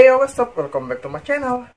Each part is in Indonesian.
Hey, what's up? Welcome back to my channel.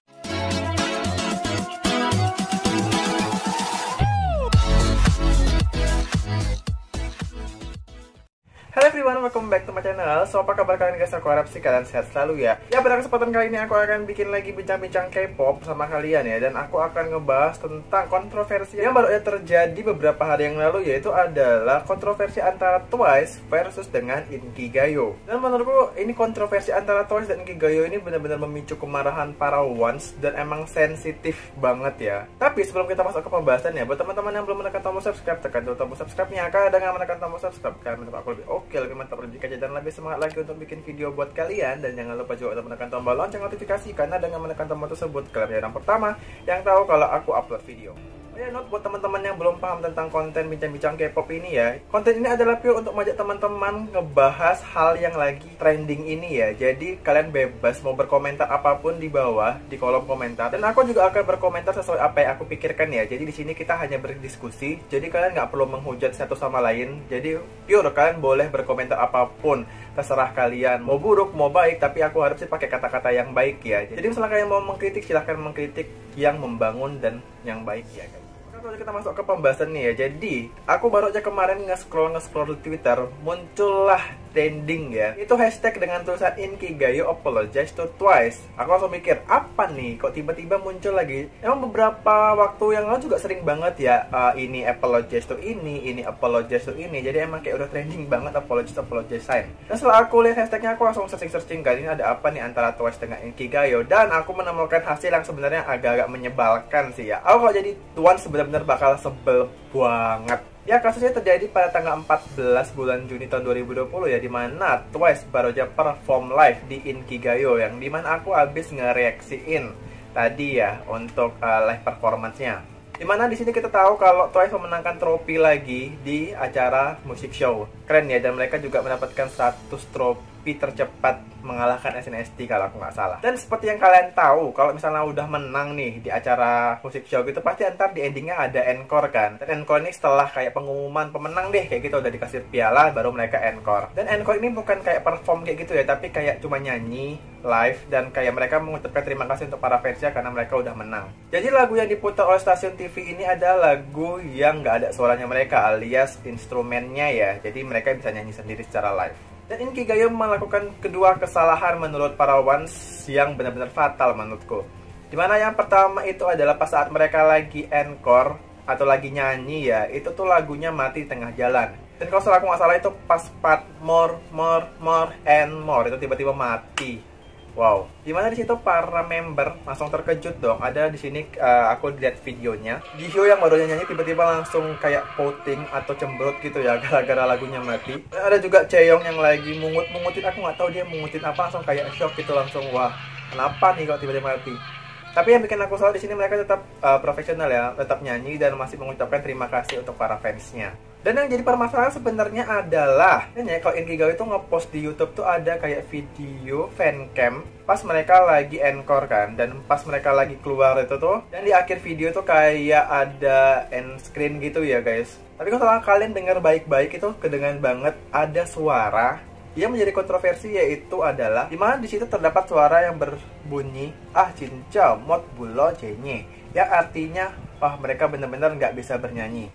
Halo everyone, welcome back to my channel. So, apa kabar kalian guys? Aku harap sih kalian sehat selalu ya. Ya, pada kesempatan kali ini aku akan bikin lagi bincang-bincang K-pop sama kalian ya. Dan aku akan ngebahas tentang kontroversi yang baru aja terjadi beberapa hari yang lalu, yaitu adalah kontroversi antara Twice versus dengan Inkigayo. Dan menurutku ini kontroversi antara Twice dan Inkigayo ini benar-benar memicu kemarahan para ones dan emang sensitif banget ya. Tapi sebelum kita masuk ke pembahasan ya, buat teman-teman yang belum menekan tombol subscribe, tekan dulu tombol subscribe-nya. Karena dengan menekan tombol subscribe kalian menurut aku lebih mantap, lebih kece, dan lebih semangat lagi untuk bikin video buat kalian. Dan jangan lupa juga untuk menekan tombol lonceng notifikasi, karena dengan menekan tombol tersebut kalian yang pertama yang tahu kalau aku upload video. Oh ya, note buat teman-teman yang belum paham tentang konten bincang-bincang K-pop ini ya. Konten ini adalah pure untuk mengajak teman-teman ngebahas hal yang lagi trending ini ya. Jadi kalian bebas mau berkomentar apapun di bawah di kolom komentar, dan aku juga akan berkomentar sesuai apa yang aku pikirkan ya. Jadi di sini kita hanya berdiskusi. Jadi kalian nggak perlu menghujat satu sama lain. Jadi pure kalian boleh berkomentar apapun, terserah kalian mau buruk mau baik, tapi aku harap sih pakai kata-kata yang baik ya. Jadi misalnya kalian mau mengkritik, silahkan mengkritik yang membangun dan yang baik ya guys. Kalau kita masuk ke pembahasan nih ya. Jadi aku baru aja kemarin nge-scroll di Twitter, muncullah trending ya, itu hashtag dengan tulisan Inkigayo apologize to Twice. Aku langsung mikir, apa nih kok tiba-tiba muncul lagi? Emang beberapa waktu yang lalu juga sering banget ya, ini apologize to ini apologize to ini. Jadi emang kayak udah trending banget apologize sign. Dan setelah aku lihat hashtagnya, aku langsung searching kan, ini ada apa nih antara Twice dengan Inkigayo. Dan aku menemukan hasil yang sebenarnya agak-agak menyebalkan sih ya. Aku kalau jadi Tuan sebenarnya bakal sebel banget. Ya, kasusnya terjadi pada tanggal 14 bulan Juni tahun 2020 ya, dimana Twice baru aja perform live di Inkigayo, yang dimana aku habis ngereaksiin tadi ya untuk live performance-nya. Dimana di sini kita tahu kalau Twice memenangkan trofi lagi di acara musik show. Keren ya, dan mereka juga mendapatkan 100 trofi tercepat mengalahkan SNSD kalau aku nggak salah. Dan seperti yang kalian tahu, kalau misalnya udah menang nih di acara musik show gitu, pasti ntar di endingnya ada encore kan. Dan encore ini setelah kayak pengumuman pemenang deh, kayak gitu udah dikasih piala, baru mereka encore. Dan encore ini bukan kayak perform kayak gitu ya, tapi kayak cuma nyanyi live, dan kayak mereka mengucapkan terima kasih untuk para fansnya karena mereka udah menang. Jadi lagu yang diputar oleh stasiun TV ini adalah lagu yang nggak ada suaranya mereka, alias instrumennya ya. Jadi mereka bisa nyanyi sendiri secara live. Dan Inkigayo melakukan kedua kesalahan menurut para ones yang benar-benar fatal menurutku. Dimana yang pertama itu adalah pas saat mereka lagi encore atau lagi nyanyi ya, itu tuh lagunya mati di tengah jalan. Dan kalau salah aku nggak salah itu pas part more and more itu tiba-tiba mati. Wow, dimana di situ para member langsung terkejut dong. Ada di sini aku lihat videonya. Di show yang baru nyanyi tiba-tiba langsung kayak pouting atau cemberut gitu ya, gara-gara lagunya mati. Dan ada juga Chaeyoung yang lagi mungutin, aku nggak tahu dia mungutin apa, langsung kayak shock gitu, langsung wah kenapa nih kok tiba-tiba mati. Tapi yang bikin aku salah di sini, mereka tetap profesional ya, tetap nyanyi dan masih mengucapkan terima kasih untuk para fansnya. Dan yang jadi permasalahan sebenarnya adalah, ya, kalau Inkigayo itu ngepost di YouTube tuh ada kayak video fancam pas mereka lagi encore kan, dan pas mereka lagi keluar itu tuh, dan di akhir video tuh kayak ada end screen gitu ya guys. Tapi kalau kalian dengar baik-baik itu kedengaran banget ada suara yang menjadi kontroversi, yaitu adalah dimana di situ terdapat suara yang berbunyi cinca mot bulo jenye, yang artinya wah mereka benar-benar nggak bisa bernyanyi.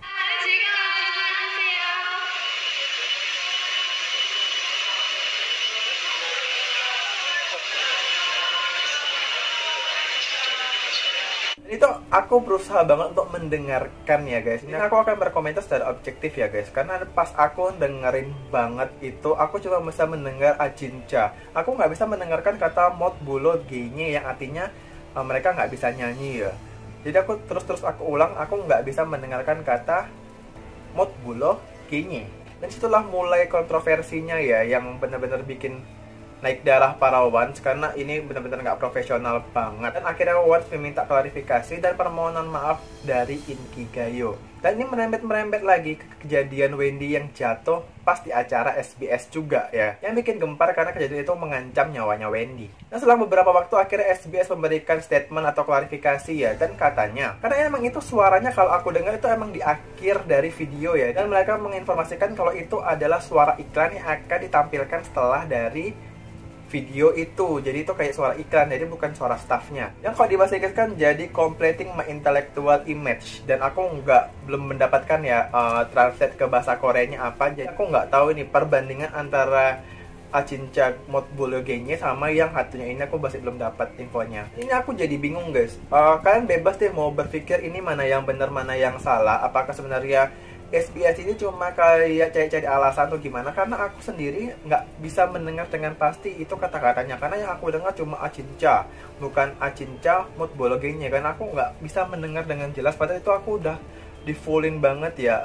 Itu aku berusaha banget untuk mendengarkan ya guys. Ini aku akan berkomentar secara objektif ya guys, karena pas aku dengerin banget itu, aku cuma bisa mendengar ajinca. Aku nggak bisa mendengarkan kata mot bulo genye, yang artinya mereka nggak bisa nyanyi ya. Jadi aku terus aku ulang, aku nggak bisa mendengarkan kata mot bulo genye. Dan situlah mulai kontroversinya ya, yang benar-benar bikin naik darah para ones, karena ini benar-benar nggak profesional banget. Dan akhirnya ones meminta klarifikasi dan permohonan maaf dari Inkigayo. Dan ini merembet lagi ke kejadian Wendy yang jatuh pas di acara SBS juga ya, yang bikin gempar karena kejadian itu mengancam nyawanya Wendy. Nah, setelah beberapa waktu akhirnya SBS memberikan statement atau klarifikasi ya, dan katanya karena emang itu suaranya kalau aku dengar itu emang di akhir dari video ya, dan mereka menginformasikan kalau itu adalah suara iklan yang akan ditampilkan setelah dari video itu. Jadi itu kayak suara iklan, jadi bukan suara staffnya. Yang kalau di bahasa Inggris kan jadi completing my intellectual image. Dan aku belum mendapatkan ya translate ke bahasa Koreanya apa. Jadi aku nggak tahu ini perbandingan antara Acinca mod Bologenye sama yang satunya ini aku masih belum dapat infonya. Ini aku jadi bingung guys. Kalian bebas deh mau berpikir ini mana yang benar mana yang salah. Apakah sebenarnya SBS ini cuma kayak cari-cari alasan atau gimana? Karena aku sendiri nggak bisa mendengar dengan pasti itu kata-katanya. Karena yang aku dengar cuma Acinca, bukan Acinca mod Bologenye. Karena aku nggak bisa mendengar dengan jelas. Padahal itu aku udah di fullin banget ya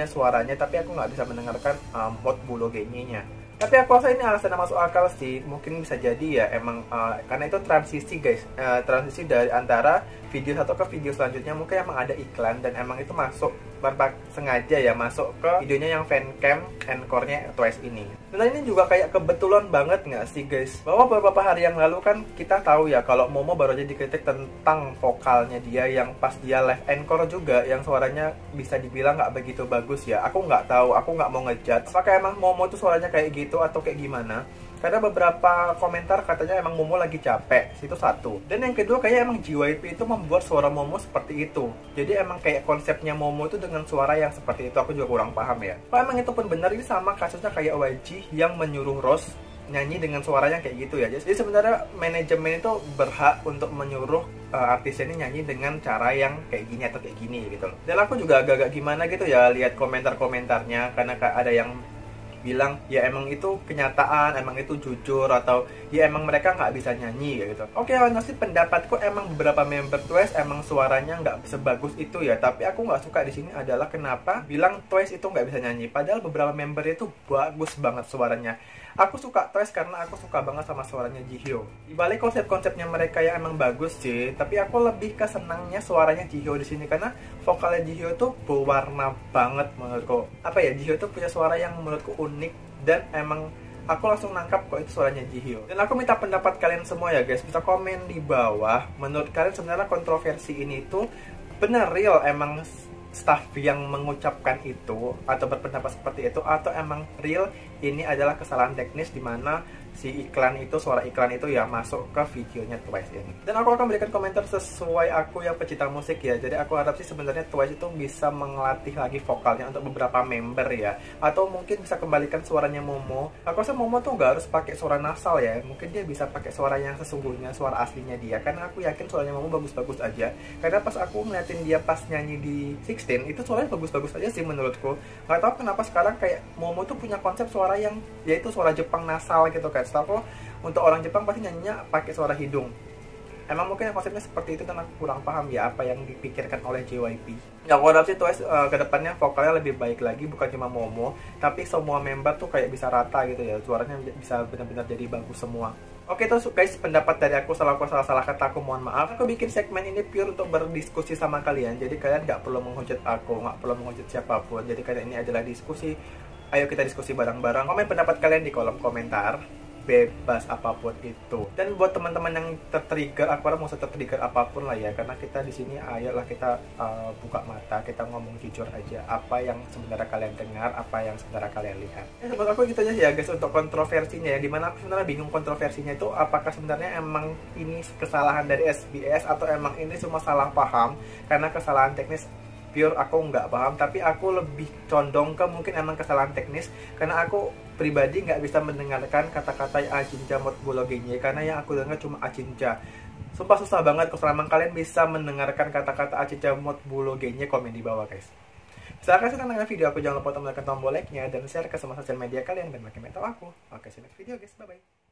suaranya, tapi aku nggak bisa mendengarkan mod Bologenye-nya. Tapi aku rasa ini alasan yang masuk akal sih. Mungkin bisa jadi ya emang karena itu transisi guys, transisi dari antara video satu ke video selanjutnya. Mungkin emang ada iklan dan emang itu masuk tanpa sengaja ya masuk ke videonya yang fancam encore-nya Twice ini. Dan ini juga kayak kebetulan banget nggak sih guys, bahwa beberapa hari yang lalu kan kita tahu ya kalau Momo baru aja dikritik tentang vokalnya dia yang pas dia live encore juga yang suaranya bisa dibilang nggak begitu bagus ya. Aku nggak tahu, aku nggak mau ngejudge apakah emang Momo tuh suaranya kayak gitu atau kayak gimana. Karena beberapa komentar katanya emang Momo lagi capek, itu satu. Dan yang kedua kayak emang JYP itu membuat suara Momo seperti itu. Jadi emang kayak konsepnya Momo itu dengan suara yang seperti itu, aku juga kurang paham ya. Kalau emang itu pun benar, ini sama kasusnya kayak YG yang menyuruh Rose nyanyi dengan suaranya kayak gitu ya. Jadi sebenarnya manajemen itu berhak untuk menyuruh artisnya ini nyanyi dengan cara yang kayak gini atau kayak gini gitu loh. Dan aku juga agak-agak gimana gitu ya lihat komentar-komentarnya, karena ada yang bilang ya emang itu kenyataan, emang itu jujur, atau ya emang mereka nggak bisa nyanyi gitu. Oke, honestly pendapatku emang beberapa member Twice emang suaranya nggak sebagus itu ya. Tapi aku nggak suka di sini adalah kenapa bilang Twice itu nggak bisa nyanyi, padahal beberapa member itu bagus banget suaranya. Aku suka Twice karena aku suka banget sama suaranya Jihyo. Di balik konsep-konsepnya mereka yang emang bagus sih, tapi aku lebih ke senangnya suaranya Jihyo di sini karena vokalnya Jihyo tuh berwarna banget menurutku. Apa ya, Jihyo tuh punya suara yang menurutku unik dan emang aku langsung nangkap kok itu suaranya Jihyo. Dan aku minta pendapat kalian semua ya guys, bisa komen di bawah. Menurut kalian sebenarnya kontroversi ini tuh benar real emang staff yang mengucapkan itu atau berpendapat seperti itu, atau emang real ini adalah kesalahan teknis di mana si iklan itu, suara iklan itu ya masuk ke videonya Twice ini. Dan aku akan berikan komentar sesuai aku yang pecinta musik ya. Jadi aku harap sih sebenarnya Twice itu bisa mengelatih lagi vokalnya untuk beberapa member ya, atau mungkin bisa kembalikan suaranya Momo. Aku rasa Momo tuh nggak harus pakai suara nasal ya, mungkin dia bisa pakai suara yang sesungguhnya, suara aslinya dia. Karena aku yakin suaranya Momo bagus-bagus aja. Karena pas aku ngeliatin dia pas nyanyi di 16 itu suaranya bagus-bagus aja sih menurutku. Nggak tahu kenapa sekarang kayak Momo tuh punya konsep suara yang yaitu suara Jepang nasal gitu kan. Setahu untuk orang Jepang pasti nyanyinya pakai suara hidung. Emang mungkin konsepnya seperti itu dan aku kurang paham ya apa yang dipikirkan oleh JYP. Ya aku harap sih Twice kedepannya vokalnya lebih baik lagi, bukan cuma Momo, tapi semua member tuh kayak bisa rata gitu ya, suaranya bisa benar-benar jadi bagus semua. Oke tuh guys, pendapat dari aku, salah kata aku mohon maaf. Aku bikin segmen ini pure untuk berdiskusi sama kalian, jadi kalian nggak perlu menghujat aku, nggak perlu menghujat siapapun. Jadi kalian ini adalah diskusi, ayo kita diskusi bareng-bareng. Komen pendapat kalian di kolom komentar, bebas apapun itu. Dan buat teman-teman yang tertrigger, aku harap mau tertrigger apapun lah ya, karena kita di sini ayolah kita buka mata, kita ngomong jujur aja apa yang sebenarnya kalian dengar, apa yang sebenarnya kalian lihat. Menurut aku gitu aja ya guys untuk kontroversinya ya, dimana aku sebenarnya bingung kontroversinya itu apakah sebenarnya emang ini kesalahan dari SBS atau emang ini cuma salah paham karena kesalahan teknis. Pure aku nggak paham, tapi aku lebih condong ke mungkin emang kesalahan teknis karena aku pribadi nggak bisa mendengarkan kata-kata Acinca mod Bologenye karena yang aku dengar cuma Acinca. Sumpah susah banget. Kalau emang kalian bisa mendengarkan kata-kata Acinca mod Bologenye, komen di bawah guys. Misalkan senang dengan video aku, jangan lupa untuk menekan tombol like-nya dan share ke semua sosial media kalian dan makin tahu aku. Oke, see you next video guys, bye bye.